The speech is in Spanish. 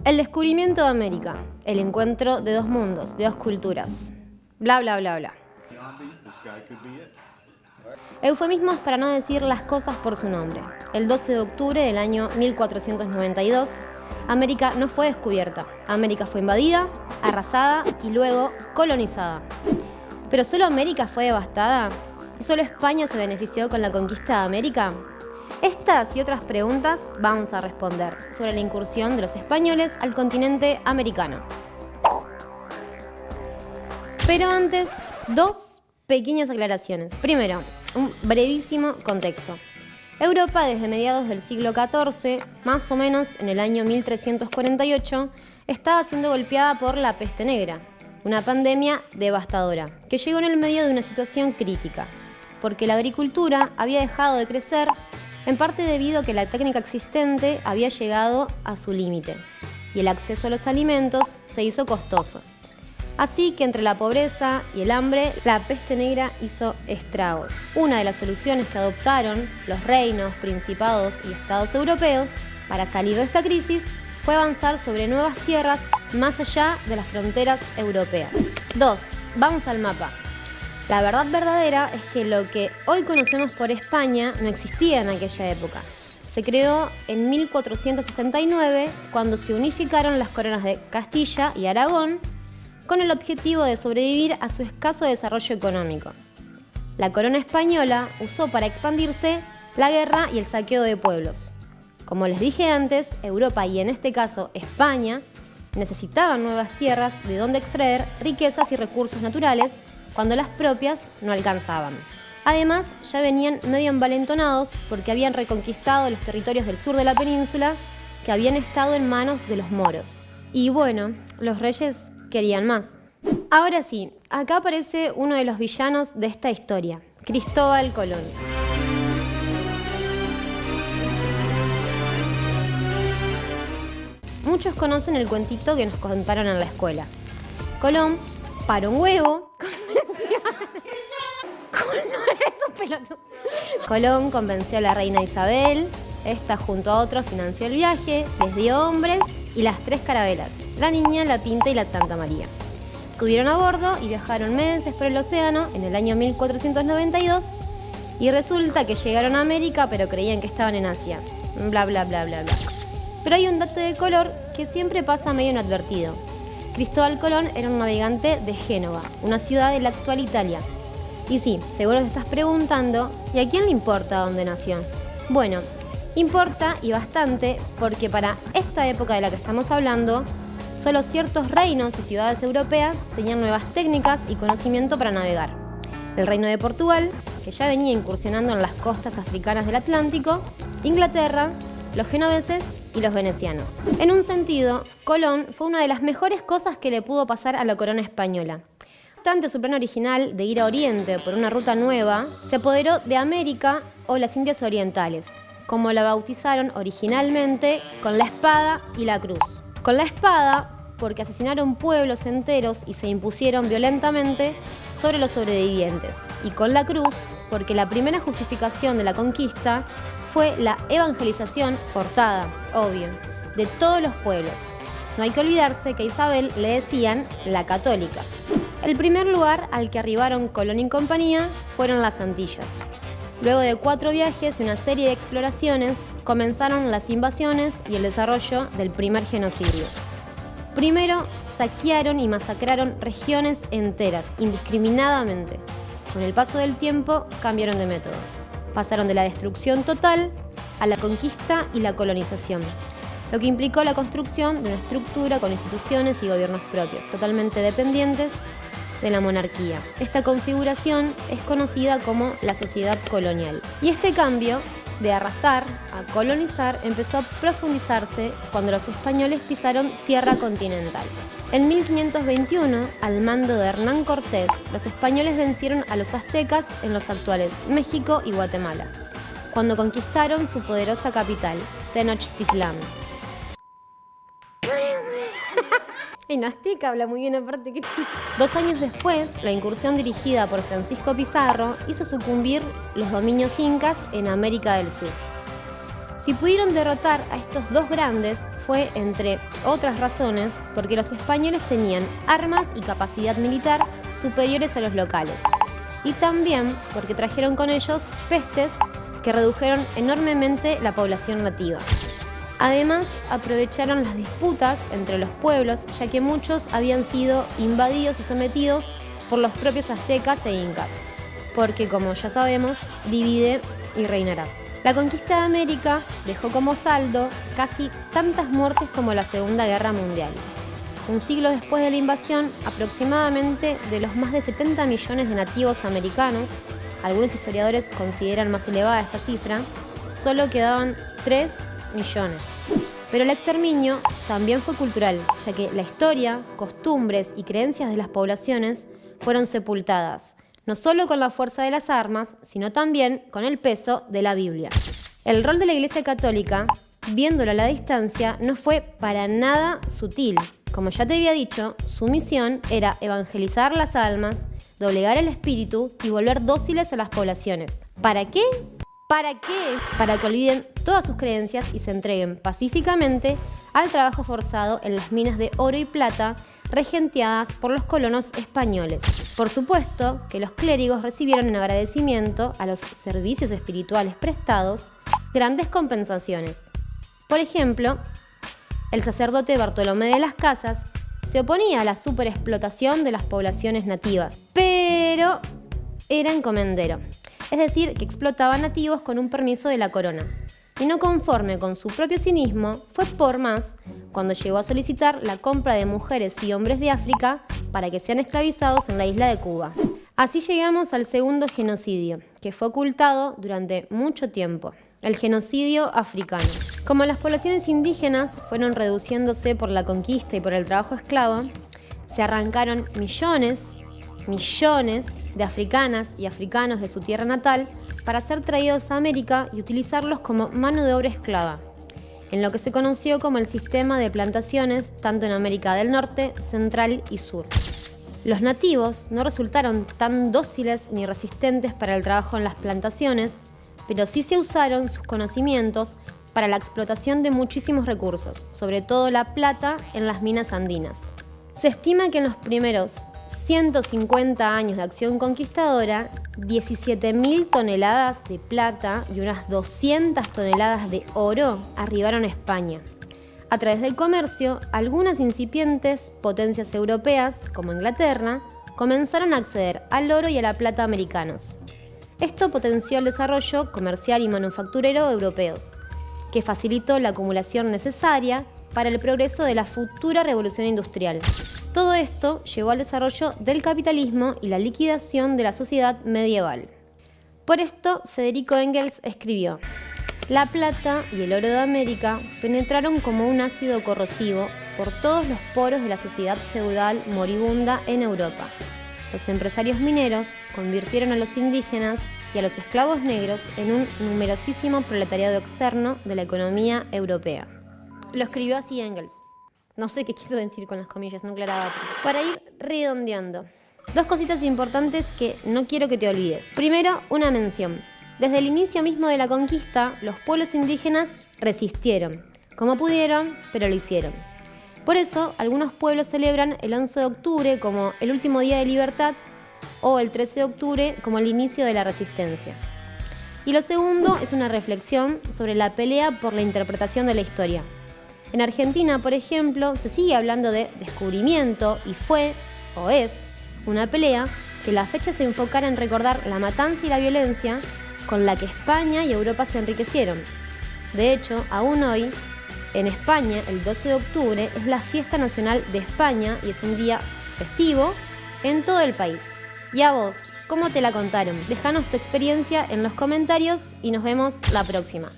El descubrimiento de América, el encuentro de dos mundos, de dos culturas, bla bla bla bla. Eufemismos para no decir las cosas por su nombre. El 12 de octubre del año 1492, América no fue descubierta. América fue invadida, arrasada y luego colonizada. ¿Pero solo América fue devastada? ¿Y solo España se benefició con la conquista de América? Estas y otras preguntas vamos a responder sobre la incursión de los españoles al continente americano. Pero antes, dos pequeñas aclaraciones. Primero, un brevísimo contexto. Europa desde mediados del siglo XIV, más o menos en el año 1348, estaba siendo golpeada por la peste negra, una pandemia devastadora, que llegó en el medio de una situación crítica, porque la agricultura había dejado de crecer, en parte debido a que la técnica existente había llegado a su límite, y el acceso a los alimentos se hizo costoso. Así que entre la pobreza y el hambre, la peste negra hizo estragos. Una de las soluciones que adoptaron los reinos, principados y estados europeos para salir de esta crisis fue avanzar sobre nuevas tierras más allá de las fronteras europeas. 2. Vamos al mapa. La verdad verdadera es que lo que hoy conocemos por España no existía en aquella época. Se creó en 1469 cuando se unificaron las coronas de Castilla y Aragón con el objetivo de sobrevivir a su escaso desarrollo económico. La corona española usó para expandirse la guerra y el saqueo de pueblos. Como les dije antes, Europa y en este caso España necesitaban nuevas tierras de donde extraer riquezas y recursos naturales cuando las propias no alcanzaban. Además, ya venían medio envalentonados porque habían reconquistado los territorios del sur de la península que habían estado en manos de los moros. Y bueno, los reyes querían más. Ahora sí, acá aparece uno de los villanos de esta historia, Cristóbal Colón. Muchos conocen el cuentito que nos contaron en la escuela. Colón paró un huevo, Colón convenció a la reina Isabel, esta junto a otros financió el viaje, les dio hombres y las 3 carabelas, la Niña, la Pinta y la Santa María. Subieron a bordo y viajaron meses por el océano en el año 1492 y resulta que llegaron a América pero creían que estaban en Asia. Bla bla bla bla bla. Pero hay un dato de color que siempre pasa medio inadvertido. Cristóbal Colón era un navegante de Génova, una ciudad de la actual Italia. Y sí, seguro te estás preguntando, ¿y a quién le importa dónde nació? Bueno, importa y bastante porque para esta época de la que estamos hablando, solo ciertos reinos y ciudades europeas tenían nuevas técnicas y conocimiento para navegar. El reino de Portugal, que ya venía incursionando en las costas africanas del Atlántico, Inglaterra, los genoveses y los venecianos. En un sentido, Colón fue una de las mejores cosas que le pudo pasar a la corona española. No obstante su plan original de ir a Oriente por una ruta nueva, se apoderó de América o las Indias Orientales, como la bautizaron originalmente, con la espada y la cruz. Con la espada, porque asesinaron pueblos enteros y se impusieron violentamente sobre los sobrevivientes. Y con la cruz, porque la primera justificación de la conquista fue la evangelización forzada, obvio, de todos los pueblos. No hay que olvidarse que a Isabel le decían la católica. El primer lugar al que arribaron Colón y compañía fueron las Antillas. Luego de 4 viajes y una serie de exploraciones, comenzaron las invasiones y el desarrollo del primer genocidio. Primero, saquearon y masacraron regiones enteras, indiscriminadamente. Con el paso del tiempo, cambiaron de método. Pasaron de la destrucción total a la conquista y la colonización, lo que implicó la construcción de una estructura con instituciones y gobiernos propios, totalmente dependientes de la monarquía. Esta configuración es conocida como la sociedad colonial. Y este cambio de arrasar a colonizar empezó a profundizarse cuando los españoles pisaron tierra continental. En 1521, al mando de Hernán Cortés, los españoles vencieron a los aztecas en los actuales México y Guatemala, cuando conquistaron su poderosa capital, Tenochtitlán. En azteca habla muy bien aparte que... 2 años después, la incursión dirigida por Francisco Pizarro hizo sucumbir los dominios incas en América del Sur. Si pudieron derrotar a estos dos grandes fue, entre otras razones, porque los españoles tenían armas y capacidad militar superiores a los locales. Y también porque trajeron con ellos pestes que redujeron enormemente la población nativa. Además, aprovecharon las disputas entre los pueblos, ya que muchos habían sido invadidos y sometidos por los propios aztecas e incas, porque, como ya sabemos, divide y reinarás. La conquista de América dejó como saldo casi tantas muertes como la Segunda Guerra Mundial. Un siglo después de la invasión, aproximadamente de los más de 70 millones de nativos americanos, algunos historiadores consideran más elevada esta cifra, solo quedaban 3 millones. Pero el exterminio también fue cultural, ya que la historia, costumbres y creencias de las poblaciones fueron sepultadas, no solo con la fuerza de las armas, sino también con el peso de la Biblia. El rol de la Iglesia Católica, viéndolo a la distancia, no fue para nada sutil. Como ya te había dicho, su misión era evangelizar las almas, doblegar el espíritu y volver dóciles a las poblaciones. ¿Para qué? ¿Para qué? Para que olviden todas sus creencias y se entreguen pacíficamente al trabajo forzado en las minas de oro y plata regenteadas por los colonos españoles. Por supuesto que los clérigos recibieron en agradecimiento a los servicios espirituales prestados grandes compensaciones. Por ejemplo, el sacerdote Bartolomé de las Casas se oponía a la superexplotación de las poblaciones nativas, pero era encomendero. Es decir, que explotaba nativos con un permiso de la corona. Y no conforme con su propio cinismo, fue por más cuando llegó a solicitar la compra de mujeres y hombres de África para que sean esclavizados en la isla de Cuba. Así llegamos al segundo genocidio, que fue ocultado durante mucho tiempo, el genocidio africano. Como las poblaciones indígenas fueron reduciéndose por la conquista y por el trabajo esclavo, se arrancaron millones de africanas y africanos de su tierra natal para ser traídos a América y utilizarlos como mano de obra esclava, en lo que se conoció como el sistema de plantaciones tanto en América del Norte, Central y Sur. Los nativos no resultaron tan dóciles ni resistentes para el trabajo en las plantaciones, pero sí se usaron sus conocimientos para la explotación de muchísimos recursos, sobre todo la plata en las minas andinas. Se estima que en los primeros 150 años de acción conquistadora, 17.000 toneladas de plata y unas 200 toneladas de oro arribaron a España. A través del comercio, algunas incipientes potencias europeas, como Inglaterra, comenzaron a acceder al oro y a la plata americanos. Esto potenció el desarrollo comercial y manufacturero europeos, que facilitó la acumulación necesaria para el progreso de la futura revolución industrial. Todo esto llevó al desarrollo del capitalismo y la liquidación de la sociedad medieval. Por esto, Federico Engels escribió: la plata y el oro de América penetraron como un ácido corrosivo por todos los poros de la sociedad feudal moribunda en Europa. Los empresarios mineros convirtieron a los indígenas y a los esclavos negros en un numerosísimo proletariado externo de la economía europea. Lo escribió así Engels. No sé qué quiso decir con las comillas, no aclaraba. Para ir redondeando, dos cositas importantes que no quiero que te olvides. Primero, una mención. Desde el inicio mismo de la conquista, los pueblos indígenas resistieron, como pudieron, pero lo hicieron. Por eso, algunos pueblos celebran el 11 de octubre como el último día de libertad o el 13 de octubre como el inicio de la resistencia. Y lo segundo es una reflexión sobre la pelea por la interpretación de la historia. En Argentina, por ejemplo, se sigue hablando de descubrimiento y fue, o es, una pelea que la fecha se enfocara en recordar la matanza y la violencia con la que España y Europa se enriquecieron. De hecho, aún hoy, en España, el 12 de octubre es la fiesta nacional de España y es un día festivo en todo el país. ¿Y a vos, cómo te la contaron? Déjanos tu experiencia en los comentarios y nos vemos la próxima.